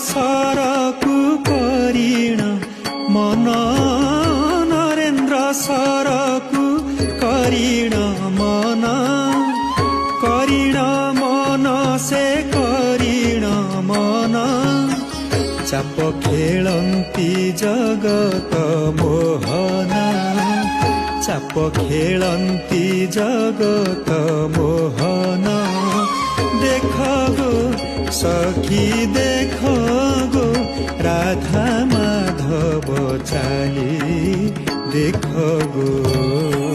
सरकु करिण मन नरेन्द्र सरकु करिण मन से करिण मन चाप खेलन्ती जगत मोहना चाप खेलन्ती जगत मोहना देख गो सखी देख गो राधा माधव चाली देख गो।